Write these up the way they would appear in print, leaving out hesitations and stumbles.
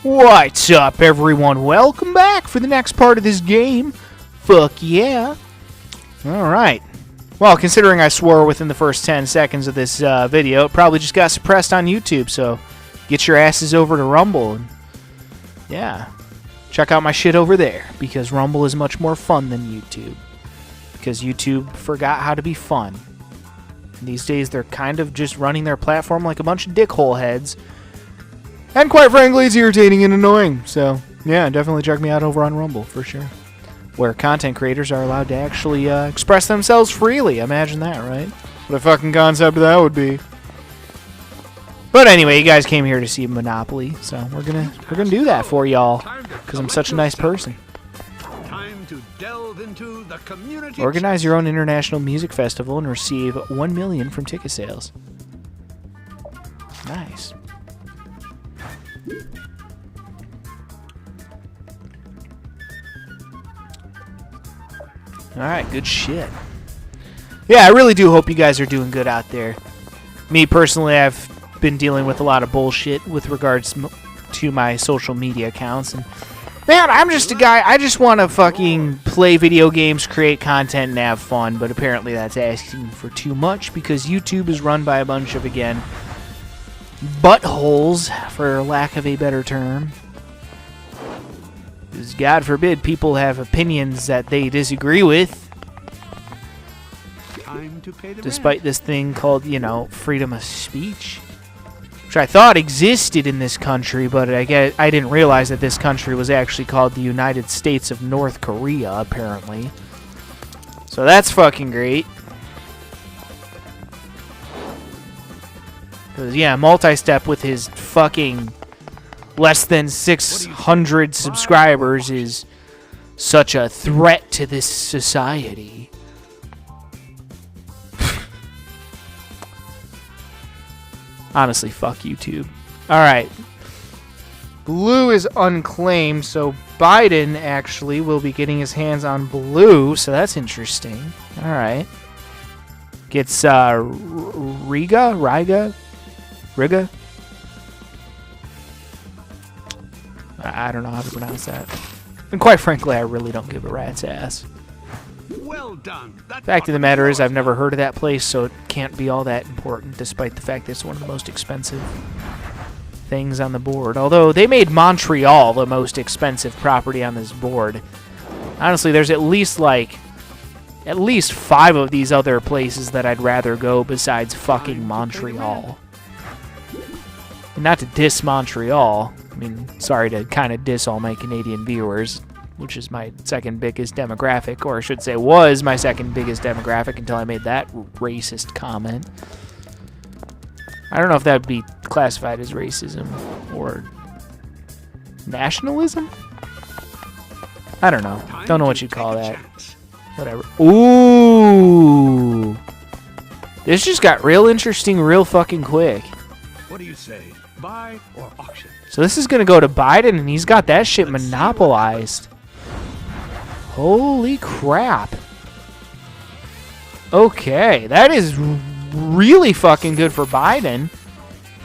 What's up, everyone? Welcome back for the next part of this game. Fuck yeah. Alright. Well, considering I swore within the first 10 seconds of this video, it probably just got suppressed on YouTube, so get your asses over to Rumble. And yeah. Check out my shit over there, because Rumble is much more fun than YouTube. Because YouTube forgot how to be fun. And these days, they're kind of just running their platform like a bunch of dickhole heads. And quite frankly, it's irritating and annoying. So, yeah, definitely check me out over on Rumble, for sure. Where content creators are allowed to actually express themselves freely. Imagine that, right? What a fucking concept that would be. But anyway, you guys came here to see Monopoly, so we're gonna do that for y'all. Because I'm such a nice person. Time to delve into the community. Organize your own international music festival and receive $1 million from ticket sales. Nice. Alright, good shit. Yeah, I really do hope you guys are doing good out there. Me, personally, I've been dealing with a lot of bullshit with regards to my social media accounts. And man, I'm just a guy, I just want to fucking play video games, create content, and have fun. But apparently that's asking for too much because YouTube is run by a bunch of, again, buttholes, for lack of a better term. Because God forbid people have opinions that they disagree with. Time to pay the Despite this thing called, you know, freedom of speech. Which I thought existed in this country, but I didn't realize that this country was actually called the United States of North Korea, apparently. So that's fucking great. Because, yeah, Multi-Step with his fucking less than 600 subscribers is such a threat to this society. Honestly, fuck YouTube. Alright. Blue is unclaimed, so Biden actually will be getting his hands on blue, so that's interesting. Alright. Gets Riga? I don't know how to pronounce that. And quite frankly, I really don't give a rat's ass. Well done. Fact of the matter is, I've never heard of that place, so it can't be all that important, despite the fact that it's one of the most expensive things on the board. Although, they made Montreal the most expensive property on this board. Honestly, there's at least 5 of these other places that I'd rather go besides fucking Montreal. And not to diss Montreal. I mean, sorry to kind of diss all my Canadian viewers, which is my second biggest demographic, or I should say was my second biggest demographic until I made that racist comment. I don't know if that would be classified as racism or nationalism? I don't know. Don't know what you'd call that. Whatever. Ooh! This just got real interesting real fucking quick. What do you say? Buy or auction? So this is going to go to Biden, and he's got that shit monopolized. Holy crap. Okay, that is really fucking good for Biden.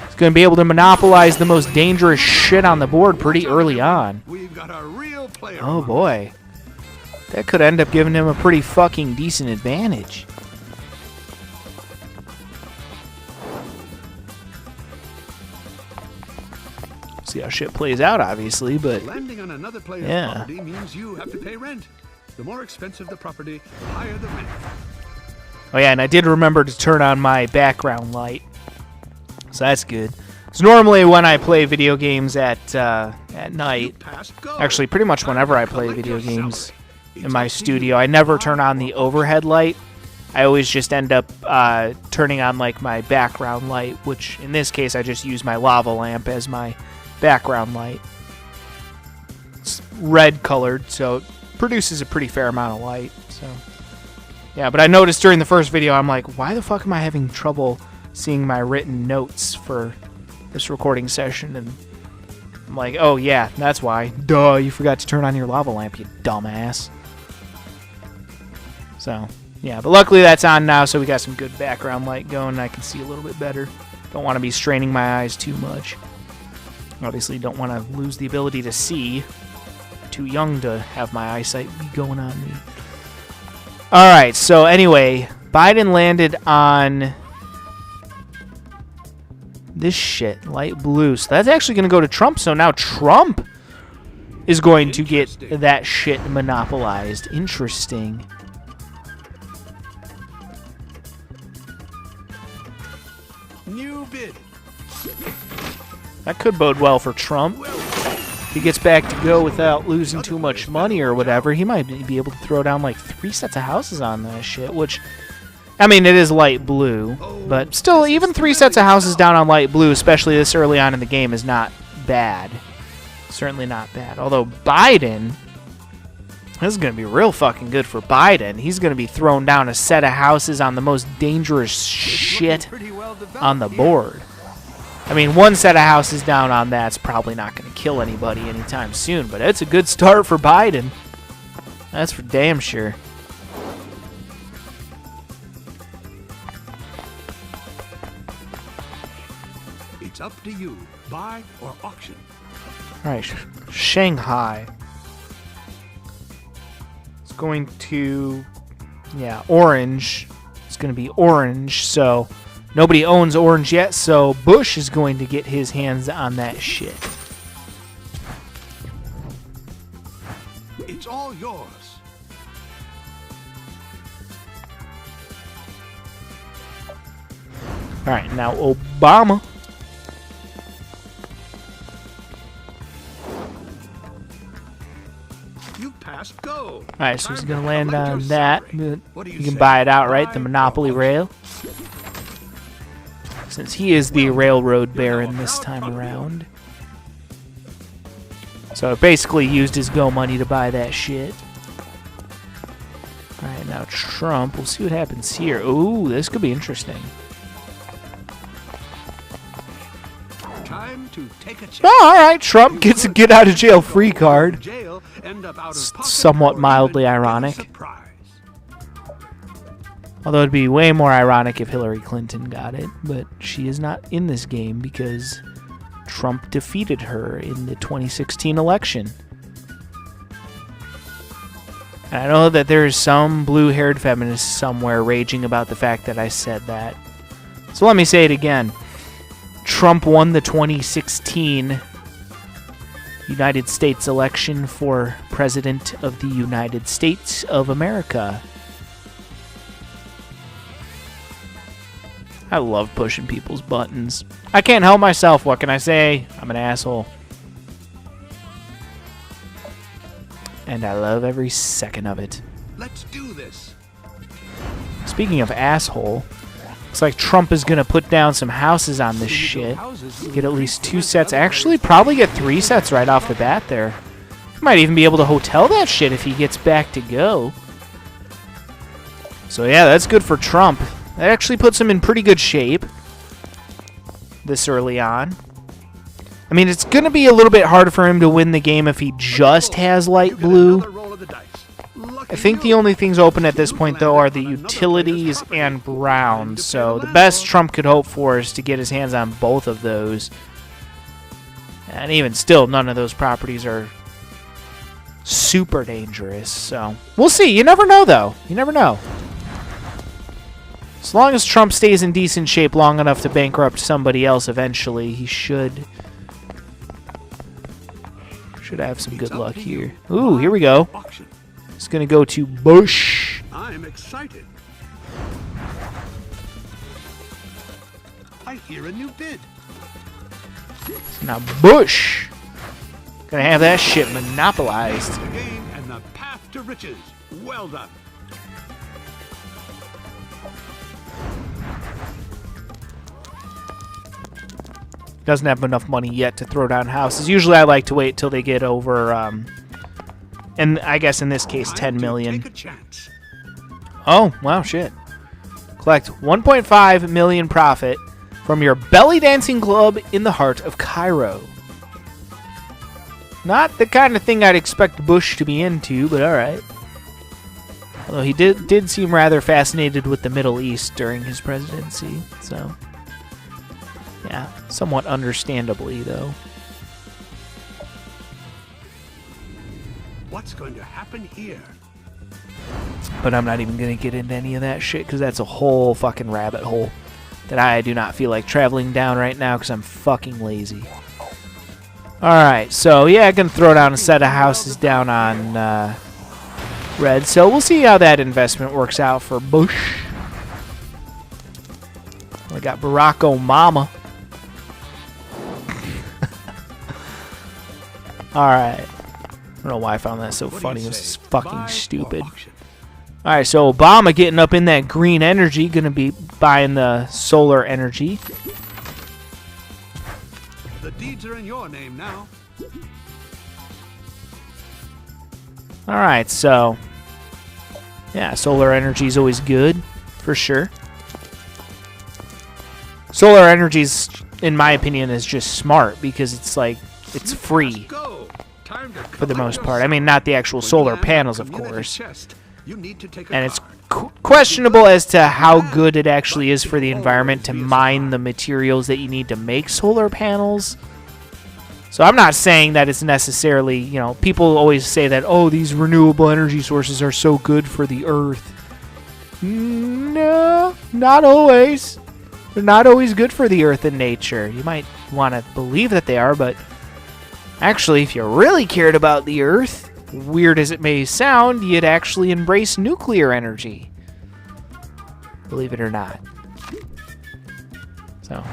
He's going to be able to monopolize the most dangerous shit on the board pretty early on. We've got a real player. Oh boy. That could end up giving him a pretty fucking decent advantage. See how shit plays out, obviously, but Landing on another player's yeah. property means you have to pay rent. The more expensive the property, the higher the rent. Oh yeah, and I did remember to turn on my background light, so that's good. So normally when I play video games at night, actually pretty much whenever I play video games in my studio, I never turn on the overhead light. I always just end up turning on like my background light, which in this case I just use my lava lamp as my background light. It's red colored, so it produces a pretty fair amount of light. So yeah, but I noticed during the first video, I'm like, why the fuck am I having trouble seeing my written notes for this recording session? And I'm like, oh yeah, that's why. Duh, you forgot to turn on your lava lamp, you dumbass. So yeah, but luckily that's on now, so we got some good background light going, and I can see a little bit better. Don't want to be straining my eyes too much. Obviously, don't want to lose the ability to see. Too young to have my eyesight be going on me. Alright, so anyway, Biden landed on this shit, light blue. So that's actually going to go to Trump. So now Trump is going to get that shit monopolized. Interesting. New bid. That could bode well for Trump. If he gets back to go without losing too much money or whatever, he might be able to throw down like 3 sets of houses on that shit, which, I mean, it is light blue, but still, even 3 sets of houses down on light blue, especially this early on in the game, is not bad. Certainly not bad. Although Biden, this is going to be real fucking good for Biden. He's going to be throwing down a set of houses on the most dangerous shit on the board. I mean, 1 set of houses down on that's probably not going to kill anybody anytime soon, but it's a good start for Biden. That's for damn sure. It's up to you. Buy or auction. All right, Shanghai. It's going to, yeah, orange. It's going to be orange, so nobody owns orange yet, so Bush is going to get his hands on that shit. It's all yours. All right, now Obama. You passed go. All right, so he's going to land on that. You can buy it outright, the Monopoly Rail. Since he is the railroad baron this time around. So it basically used his go money to buy that shit. All right, now Trump. We'll see what happens here. Ooh, this could be interesting. Time to take a chance. Oh, all right, Trump gets a get out of jail free card. Somewhat mildly ironic. Although it'd be way more ironic if Hillary Clinton got it, but she is not in this game because Trump defeated her in the 2016 election. And I know that there is some blue-haired feminist somewhere raging about the fact that I said that. So let me say it again. Trump won the 2016 United States election for President of the United States of America. I love pushing people's buttons. I can't help myself. What can I say? I'm an asshole. And I love every second of it. Let's do this. Speaking of asshole, looks like Trump is going to put down some houses on this shit. Get at least 2 sets. Actually, probably get 3 sets right off the bat there. Might even be able to hotel that shit if he gets back to go. So yeah, that's good for Trump. That actually puts him in pretty good shape this early on. I mean, it's going to be a little bit hard for him to win the game if he just has light blue. I think the only things open at this point, though, are the utilities and brown. So the best Trump could hope for is to get his hands on both of those. And even still, none of those properties are super dangerous. So we'll see. You never know, though. You never know. As long as Trump stays in decent shape long enough to bankrupt somebody else eventually, he should have some good luck here. Ooh, here we go. It's going to go to Bush. I'm excited. I hear a new bid. Now Bush. Going to have that shit monopolized. The game and the path to riches. Well done. Doesn't have enough money yet to throw down houses. Usually I like to wait till they get over, and I guess in this case, 10 million. Oh, wow, shit. Collect 1.5 million profit from your belly dancing club in the heart of Cairo. Not the kind of thing I'd expect Bush to be into, but alright. Although he did seem rather fascinated with the Middle East during his presidency, so... yeah, somewhat understandably, though. what's going to happen here. But I'm not even going to get into any of that shit because that's a whole fucking rabbit hole that I do not feel like traveling down right now because I'm fucking lazy. Alright, so yeah, I'm going to throw down a set of houses down on red. So we'll see how that investment works out for Bush. We got Barack Obama. Alright. I don't know why I found that so funny. It was fucking stupid. Alright, so Obama getting up in that green energy. Gonna be buying the solar energy. The deeds are in your name now. Alright, so yeah, solar energy is always good, for sure. Solar energy, in my opinion, is just smart because it's like, it's free for the most part. I mean, not the actual solar panels, of course. And it's questionable as to how good it actually is for the environment to mine the materials that you need to make solar panels. So I'm not saying that it's necessarily, you know, people always say that, oh, these renewable energy sources are so good for the earth. No, not always. They're not always good for the earth and nature. You might want to believe that they are, but actually, if you really cared about the earth, weird as it may sound, you'd actually embrace nuclear energy. Believe it or not. So,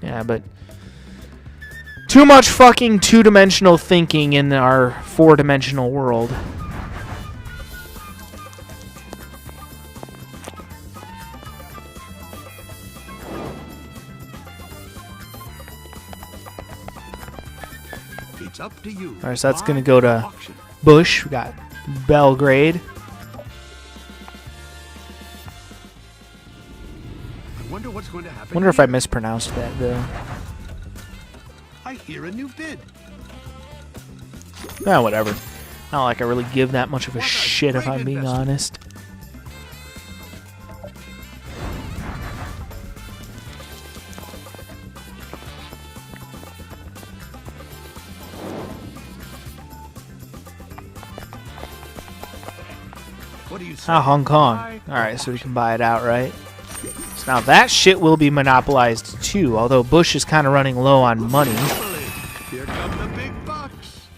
yeah, but too much fucking two-dimensional thinking in our four-dimensional world. It's up to you. Alright, so that's going to go to Bush. We got Belgrade. I wonder what's going to happen. Wonder if I mispronounced that, though. I hear a new bid. Ah, whatever. Not like I really give that much of a shit, if I'm being honest. What do you say? Ah, Hong Kong. Alright, so we can buy it outright. So now that shit will be monopolized too, although Bush is kind of running low on money. Here come the big bucks.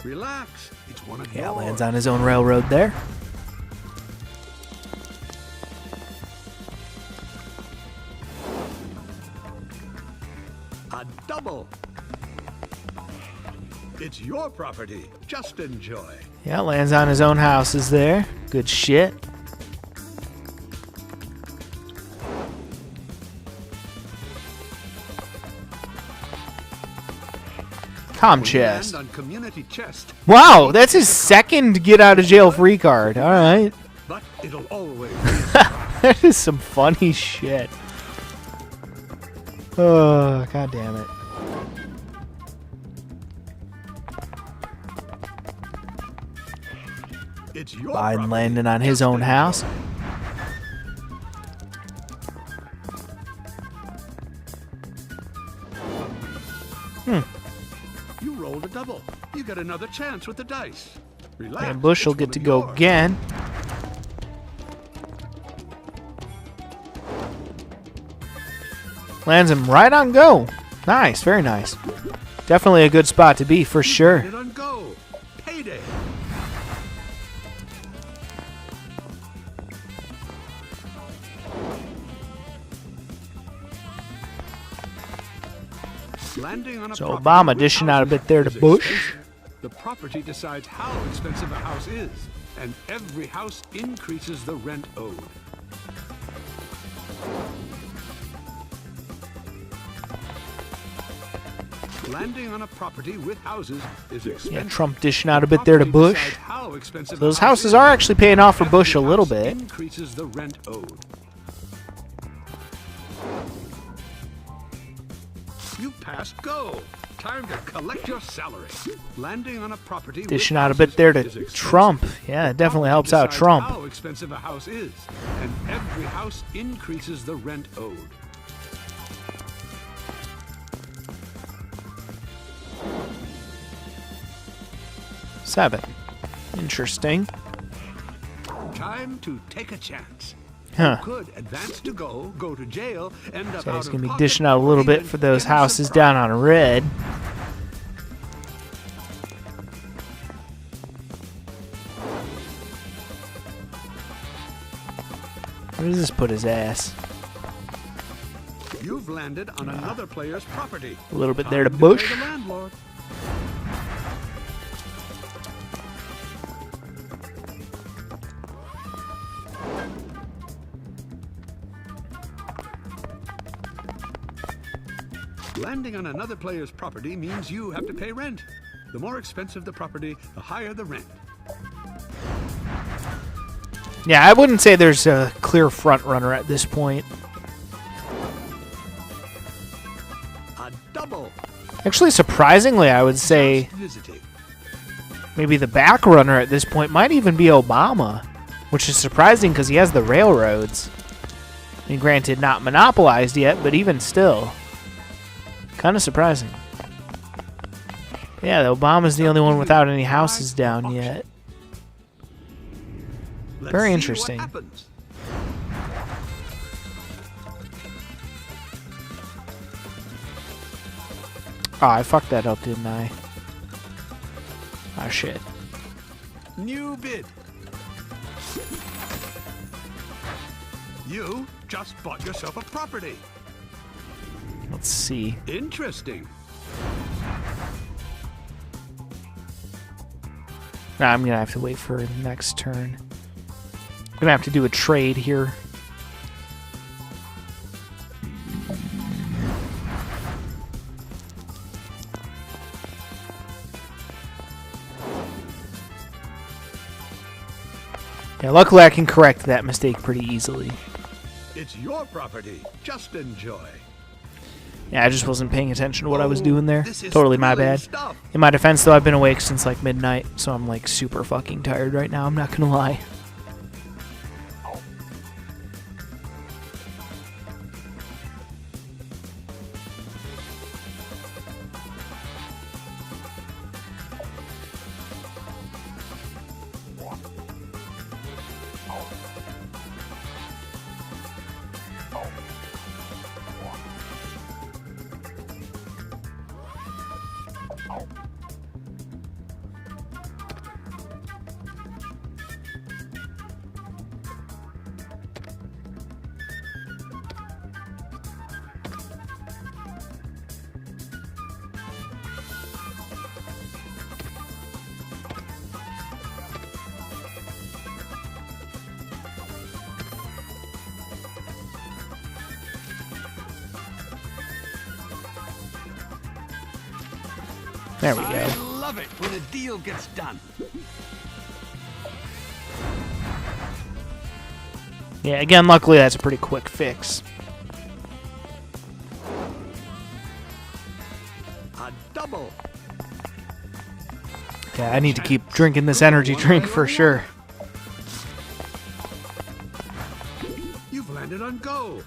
Relax. It's one of Yeah, yours. lands on his own railroad there. A double. It's your property. Just enjoy. Yeah, lands on his own houses there. Good shit. Com chest. Land on community chest, Wow, that's his second get out of jail free card. Alright. but it'll always That is some funny shit. Oh, god damn it. It's your Biden property. landing on his own house. You rolled a double. You get another chance with the dice. Relax. And Bush will it's get one to of go yours. again. Lands him right on go. Nice, very nice. Definitely a good spot to be, for sure. Get it on go. Payday. Landing on a So property Obama with dishing out a houses bit there to is Bush. expensive. The property decides how expensive a house is, and every house increases the rent owed. Landing on a property with houses is expensive. Yeah, Trump dishing out a bit there to Bush. Property decides how expensive Those a house houses is. are actually paying off for Bush a Every little house bit. Increases the rent owed. You passed go. time to collect your salary. Landing on a property Dishing with out a bit houses there is to expensive. Trump. Yeah, it definitely helps out Decides Trump. How expensive a house is, and every house increases the rent owed. Seven. Interesting. Time to take a chance. Huh. You could advance to go to jail, end up So out he's of going to be pocket, dishing out a or little bit even for those get a houses surprise. down on red. Where does this put his ass? You've landed on another player's property. A little bit there to Time pay Bush. the landlord. Landing on another player's property means you have to pay rent. The more expensive the property, the higher the rent. Yeah, I wouldn't say there's a clear front runner at this point. A double. Actually, surprisingly, I would say Just visiting. maybe the back runner at this point might even be Obama, which is surprising because he has the railroads. I mean, granted, not monopolized yet, but even still. Kind of surprising. Yeah, Obama's the only one without any houses down yet. Let's Very see interesting. What happens. Oh, I fucked that up, didn't I? Oh, shit. New bid. You just bought yourself a property. Let's see. Interesting. Nah, I'm going to have to wait for the next turn. I'm going to have to do a trade here. Yeah, luckily I can correct that mistake pretty easily. It's your property. Just enjoy. Yeah, I just wasn't paying attention to what I was doing there. This is Totally my thrilling bad. stuff. In my defense, though, I've been awake since like midnight, so I'm like super fucking tired right now. I'm not gonna lie. There we go. I love it when a deal gets done. Yeah, again, luckily that's a pretty quick fix. A double. Yeah, I need to keep drinking this energy drink for sure. You've landed on go.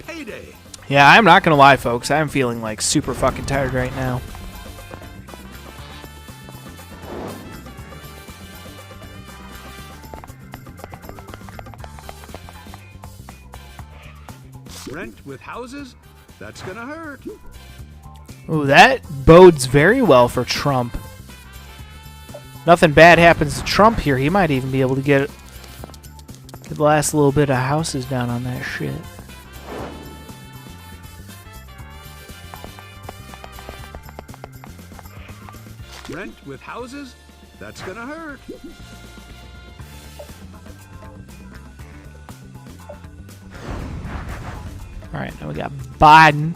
Payday. Yeah, I'm not gonna lie, folks. I'm feeling like super fucking tired right now. Rent with houses? That's gonna hurt. Ooh, that bodes very well for Trump. Nothing bad happens to Trump here. He might even be able to get the last little bit of houses down on that shit. Rent with houses? That's gonna hurt. Alright, now we got Biden.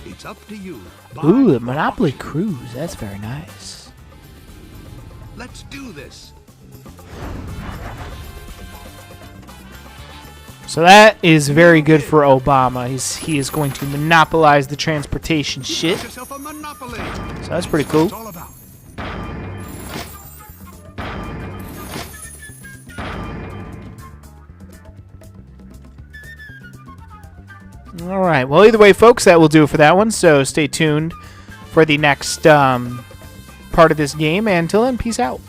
It's up to you. Ooh, Buy the or Monopoly auction. Cruise. That's very nice. Let's do this. So that is very good for Obama. He is going to monopolize the transportation shit. Get yourself a monopoly. So that's pretty cool. It's all about. All right. Well, either way, folks, that will do it for that one. So stay tuned for the next part of this game. And until then, peace out.